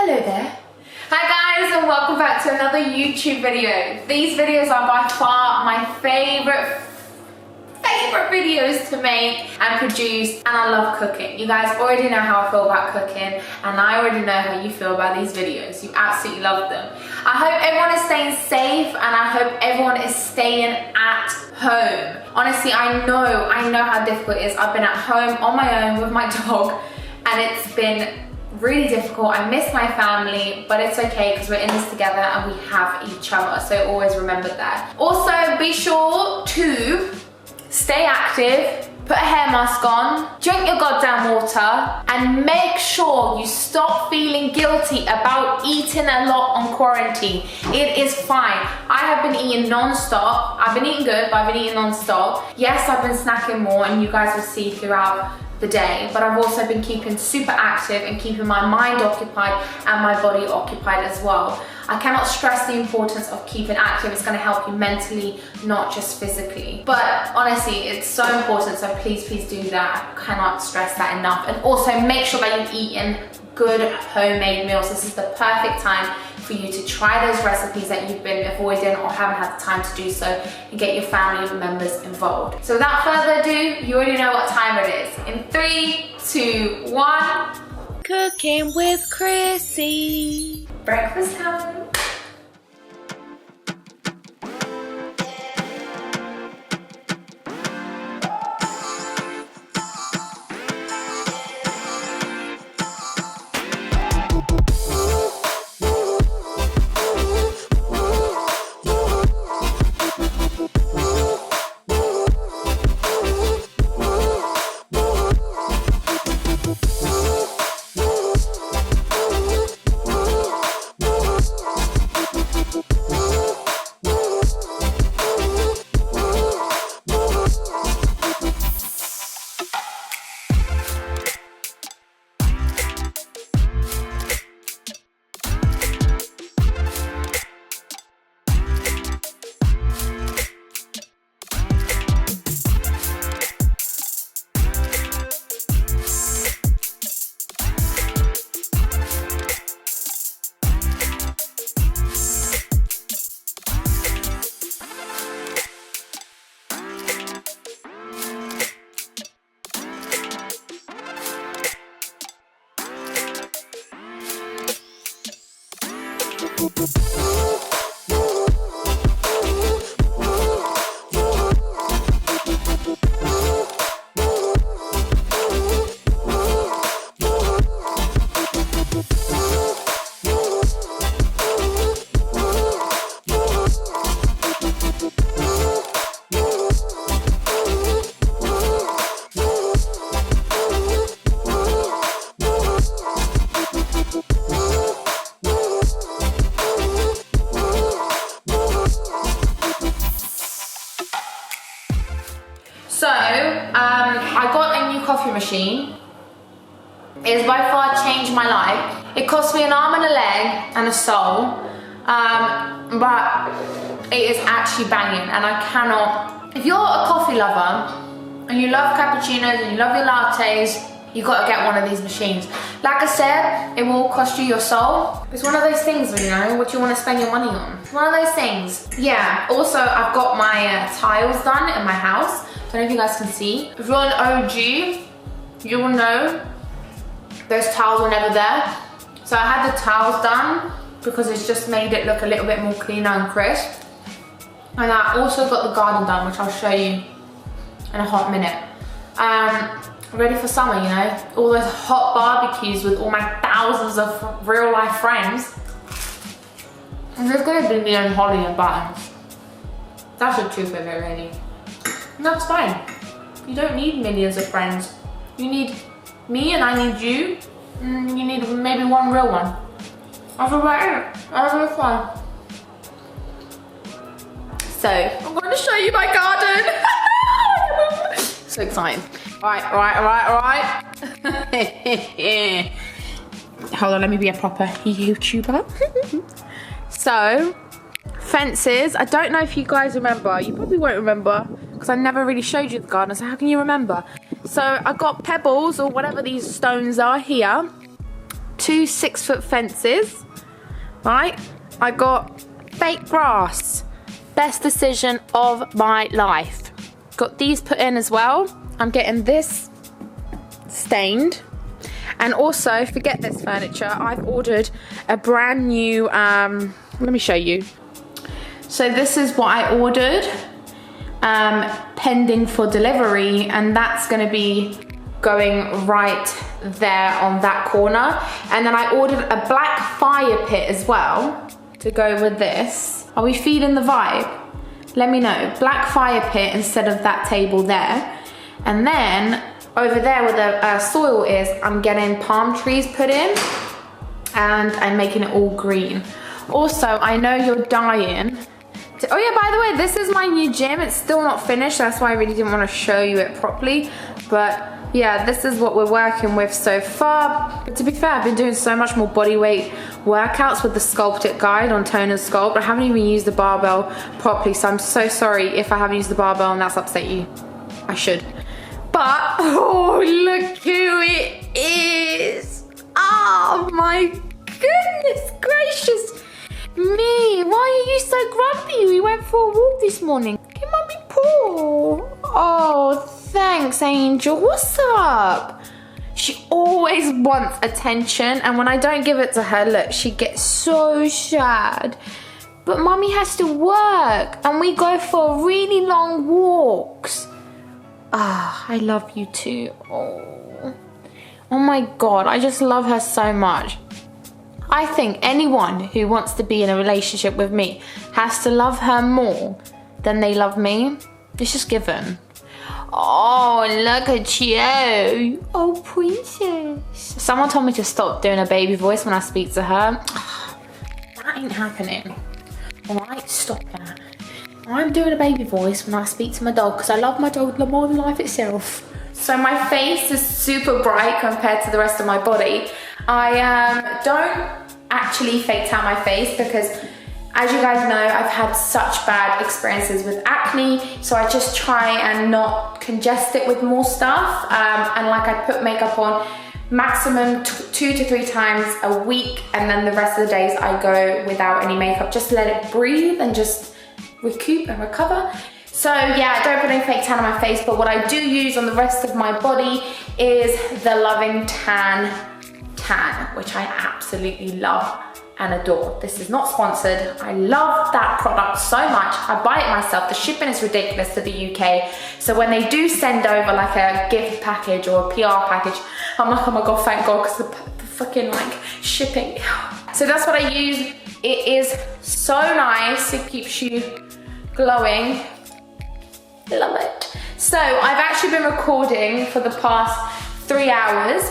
Hello there. Hi guys, and welcome back to another YouTube video. These videos are by far my favorite videos to make and produce, and I love cooking. You guys already know how I feel about cooking, and I already know how you feel about these videos. You absolutely love them. I hope everyone is staying safe, and I hope everyone is staying at home. Honestly, I know how difficult it is. I've been at home on my own with my dog, and it's been really difficult. I miss my family, but it's okay because we're in this together and we have each other. So always remember that. Also, be sure to stay active, put a hair mask on, drink your goddamn water, and make sure you stop feeling guilty about eating a lot on quarantine. It is fine. I have been eating non-stop. I've been eating good, but I've been eating non-stop. Yes, I've been snacking more, and you guys will see throughout the day, but I've also been keeping super active and keeping my mind occupied and my body occupied as well. I cannot stress the importance of keeping active. It's going to help you mentally, not just physically. But honestly, it's so important, so please do that. I cannot stress that enough. And also make sure that you're eating good homemade meals. This is the perfect time for you to try those recipes that you've been avoiding or haven't had the time to do so, and get your family members involved. So without further ado, you already know what time it is. In 3, 2, 1. Cooking with Krissy. Breakfast time. So, I got a new coffee machine. It has by far changed my life. It cost me an arm and a leg and a soul, but it is actually banging, and I cannot. If you're a coffee lover and you love cappuccinos and you love your lattes, you gotta get one of these machines. Like I said, it will cost you your soul. It's one of those things, you know, what you want to spend your money on. It's one of those things. Yeah, also I've got my tiles done in my house. I don't know if you guys can see. If you're an OG, you will know those tiles were never there. So I had the tiles done because it's just made it look a little bit more cleaner and crisp. And I also got the garden done, which I'll show you in a hot minute. Ready for summer, you know? All those hot barbecues with all my thousands of real life friends. And there's gonna be me and Holly and Buttons. That's the truth of it, really. And that's fine. You don't need millions of friends. You need me and I need you. And you need maybe one real one. That's about it. That's really fun. So, I'm going to show you my garden. So exciting. Right. Hold on, let me be a proper YouTuber. So, fences. I don't know if you guys remember. You probably won't remember because I never really showed you the garden. So how can you remember? So I got pebbles or whatever these stones are here 2 6-foot fences, right? I got fake grass. Best decision of my life. Got these put in as well. I'm getting this stained. And also, forget this furniture, I've ordered a brand new, let me show you. So this is what I ordered, pending for delivery, and that's gonna be going right there on that corner. And then I ordered a black fire pit as well to go with this. Are we feeling the vibe? Let me know. Black fire pit instead of that table there. And then over there where the soil is, I'm getting palm trees put in and I'm making it all green. Also, I know you're dying. Oh yeah, by the way, this is my new gym. It's still not finished. That's why I really didn't want to show you it properly. But yeah, this is what we're working with so far. But to be fair, I've been doing so much more body weight workouts with the Sculpt It guide on Toner Sculpt. I haven't even used the barbell properly, so I'm so sorry if I haven't used the barbell and that's upset you. I should. But, oh, look who it is. Oh my goodness gracious me. Why are you so grumpy? We went for a walk this morning. Give mommy paw. Oh, thanks, Angel. What's up? She always wants attention, and when I don't give it to her, look, she gets so sad. But mommy has to work, and we go for really long walks. Ah, I love you too. Oh my God, I just love her so much. I think anyone who wants to be in a relationship with me has to love her more than they love me. It's just given. Oh, look at you. Oh, princess. Someone told me to stop doing a baby voice when I speak to her. That ain't happening. All right, stop that. I'm doing a baby voice when I speak to my dog because I love my dog more than life itself. So my face is super bright compared to the rest of my body. I don't actually fake tan my face because, as you guys know, I've had such bad experiences with acne, so I just try and not congest it with more stuff. And like I put makeup on maximum 2 to 3 times a week, and then the rest of the days I go without any makeup. Just let it breathe and just recoup and recover. So yeah, I don't put any fake tan on my face, but what I do use on the rest of my body is the Loving Tan, which I absolutely love and adore. This is not sponsored. I love that product so much. I buy it myself. The shipping is ridiculous to the UK. So when they do send over like a gift package or a PR package, I'm like, oh my God, thank God, because the fucking like shipping. So that's what I use. It is so nice. It keeps you glowing. Love it. So I've actually been recording for the past 3 hours.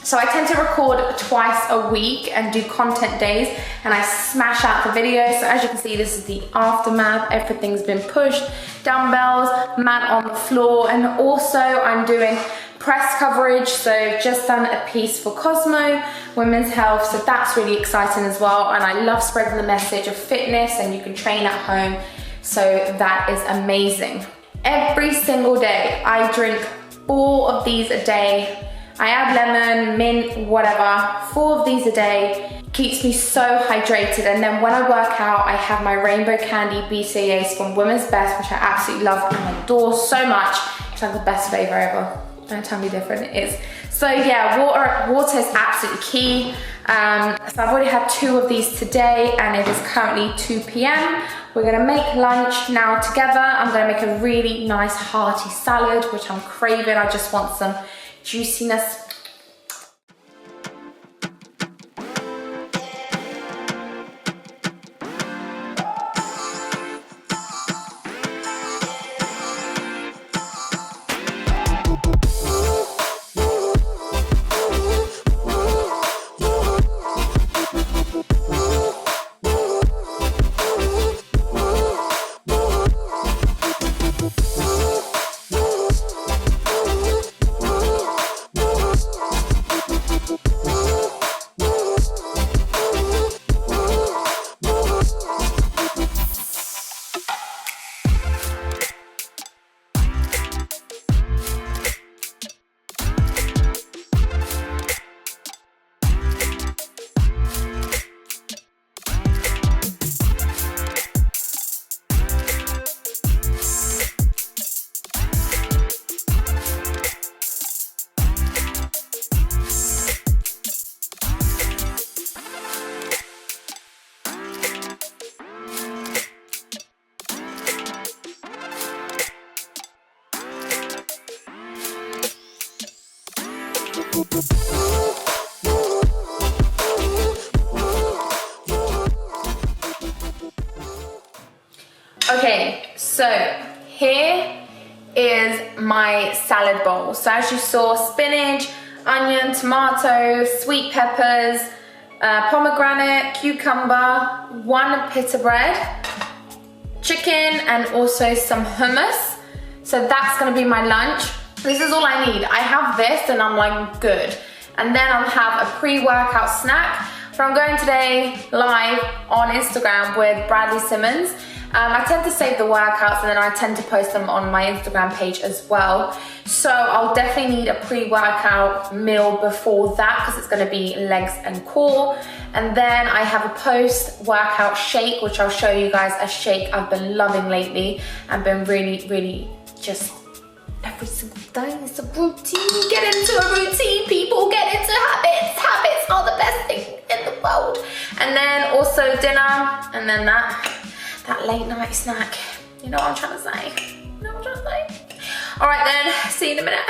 So I tend to record twice a week and do content days, and I smash out the videos. So as you can see, this is the aftermath. Everything's been pushed, dumbbells, mat on the floor, and also I'm doing press coverage. So just done a piece for Cosmo, Women's Health. So that's really exciting as well. And I love spreading the message of fitness and you can train at home. So that is amazing. Every single day, I drink 4 of these a day. I add lemon, mint, whatever. 4 of these a day. Keeps me so hydrated. And then when I work out, I have my Rainbow Candy BCAAs from Women's Best, which I absolutely love and adore so much. It's like the best flavor ever. Don't tell me different, it is. So yeah, water is absolutely key. So I've already had 2 of these today, and it is currently 2 p.m. We're gonna make lunch now together. I'm gonna make a really nice hearty salad, which I'm craving. I just want some juiciness. So here is my salad bowl. So as you saw, spinach, onion, tomato, sweet peppers, pomegranate, cucumber, 1 pita bread, chicken, and also some hummus. So that's gonna be my lunch. This is all I need. I have this and I'm like good. And then I'll have a pre-workout snack. So I'm going today live on Instagram with Bradley Simmons. I tend to save the workouts and then I tend to post them on my Instagram page as well. So I'll definitely need a pre-workout meal before that because it's going to be legs and core. And then I have a post-workout shake, which I'll show you guys a shake I've been loving lately and been really just every single day. It's a routine. Get into a routine, people. Get into habits. Habits are the best thing in the world. And then also dinner, and then that late night snack. You know what I'm trying to say? You know what I'm trying to say? All right then, see you in a minute.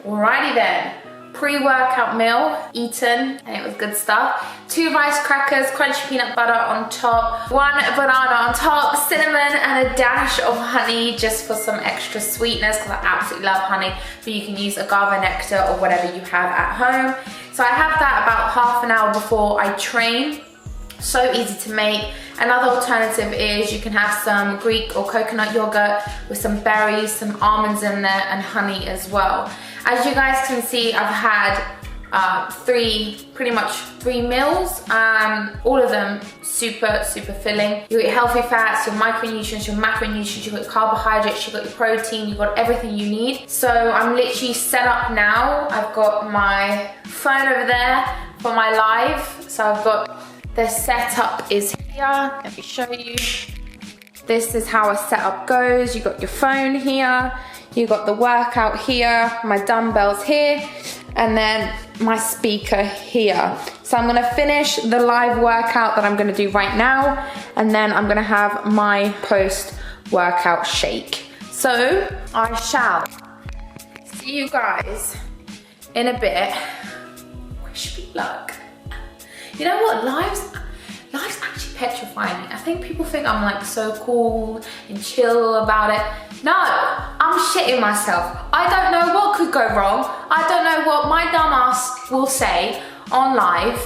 Alrighty then, pre-workout meal eaten, and it was good stuff. 2 rice crackers, crunchy peanut butter on top, 1 banana on top, cinnamon, and a dash of honey just for some extra sweetness because I absolutely love honey, but you can use agave nectar or whatever you have at home. So I have that about half an hour before I train. So easy to make. Another alternative is you can have some Greek or coconut yogurt with some berries, some almonds in there, and honey as well. As you guys can see, I've had pretty much three meals. All of them super filling. You got your healthy fats, your micronutrients, your macronutrients, you got your carbohydrates, you got your protein, you got everything you need. So I'm literally set up now. I've got my phone over there for my live. So I've got the setup is here. Let me show you. This is how a setup goes. You got your phone here. You got the workout here, my dumbbells here, and then my speaker here. So I'm gonna finish the live workout that I'm gonna do right now, and then I'm gonna have my post-workout shake. So I shall see you guys in a bit. Wish me luck. You know what, life's actually petrifying me. I think people think I'm like so cool and chill about it. No, I'm shitting myself. I don't know what could go wrong. I don't know what my dumb ass will say on live.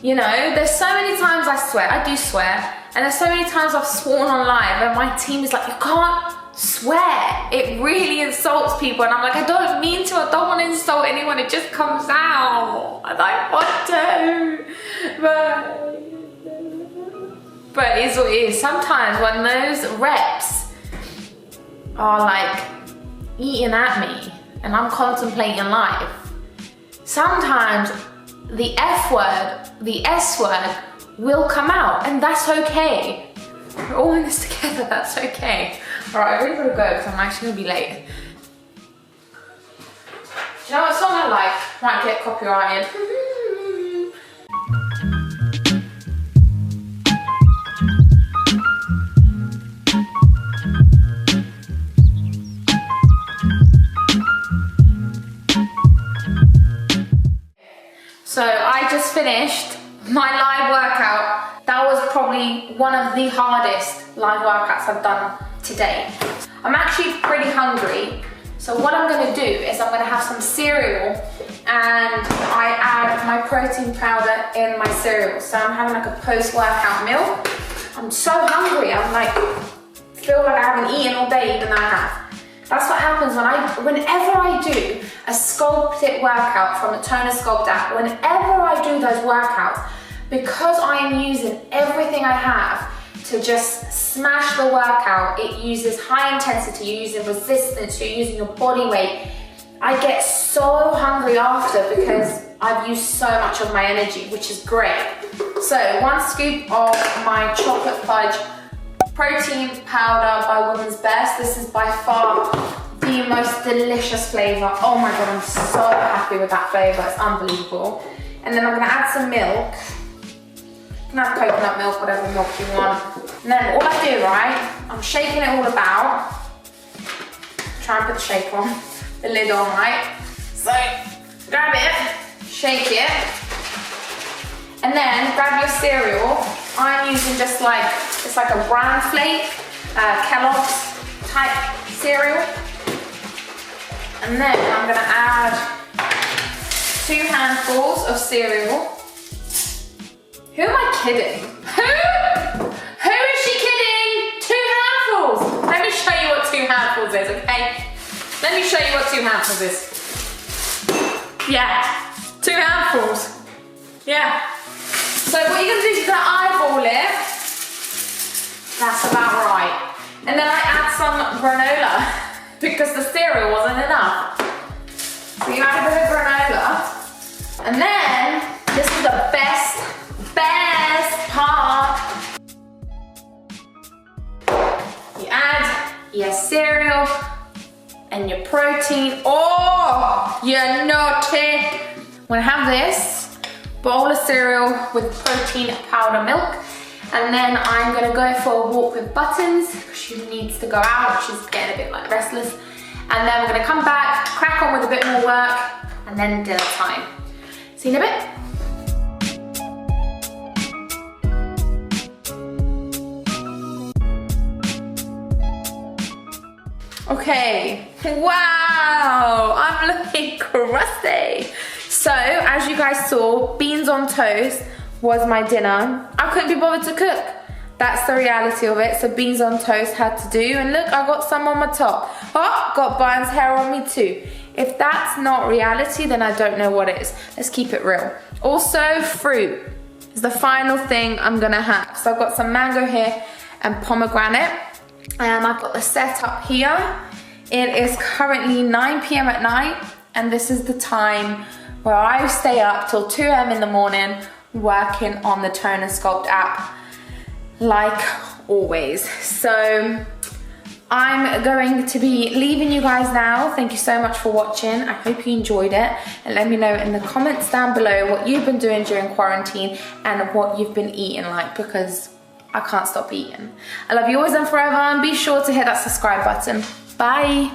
You know, there's so many times I swear, I do swear, and there's so many times I've sworn on live and my team is like, you can't swear. It really insults people, and I'm like, I don't mean to, I don't want to insult anyone, it just comes out. I don't want to, but it is what it is. Sometimes when those reps are like eating at me and I'm contemplating life, sometimes the F word, the S word will come out, and that's okay. We're all in this together, that's okay. All right, I really gotta go because I'm actually gonna be late. Do you know what song I like? Might get copyrighted. So I just finished my live workout. That was probably one of the hardest live workouts I've done today. I'm actually pretty hungry. So what I'm gonna do is I'm gonna have some cereal, and I add my protein powder in my cereal. So I'm having like a post-workout meal. I'm so hungry. I'm like, feel like I haven't eaten all day even though I have. That's what happens whenever I do a sculpted workout from the Toner Sculpt app, whenever I do those workouts, because I am using everything I have to just smash the workout. It uses high intensity, you're using resistance, you're using your body weight. I get so hungry after because I've used so much of my energy, which is great. So 1 scoop of my chocolate fudge protein powder by Woman's Best. This is by far the most delicious flavor. Oh my God, I'm so happy with that flavor, it's unbelievable. And then I'm gonna add some milk. You can have coconut milk, whatever milk you want. And then all I do, right, I'm shaking it all about. Try and put the shake on, the lid on, right? So, grab it, shake it, and then grab your cereal. I'm using just like, it's like a bran flake, Kellogg's type cereal. And then I'm gonna add 2 handfuls of cereal. Who am I kidding? Who is she kidding? 2 handfuls. Let me show you what 2 handfuls is, okay? Let me show you what 2 handfuls is. Yeah, 2 handfuls. Yeah. So what you're gonna do is you're gonna eyeball it. That's about right. And then I add some granola because the cereal wasn't enough. So you add a bit of granola. And then, this is the best part. You add your cereal and your protein. Oh, you're naughty. I'm gonna have this bowl of cereal with protein powder milk. And then I'm gonna go for a walk with Buttons because she needs to go out. She's getting a bit like restless. And then we're gonna come back, crack on with a bit more work, and then dinner time. See you in a bit. Okay, wow, I'm looking crusty. So, as you guys saw, beans on toast was my dinner. I couldn't be bothered to cook. That's the reality of it. So beans on toast had to do. And look, I got some on my top. Oh, got Brian's hair on me too. If that's not reality, then I don't know what is. Let's keep it real. Also, fruit is the final thing I'm gonna have. So I've got some mango here and pomegranate. And I've got the setup here. It is currently 9 p.m. at night. And this is the time where I stay up till 2 a.m. in the morning working on the Tone and Sculpt app, like always. So I'm going to be leaving you guys now. Thank you so much for watching. I hope you enjoyed it. And let me know in the comments down below what you've been doing during quarantine and what you've been eating like, because I can't stop eating. I love you always and forever, and be sure to hit that subscribe button. Bye.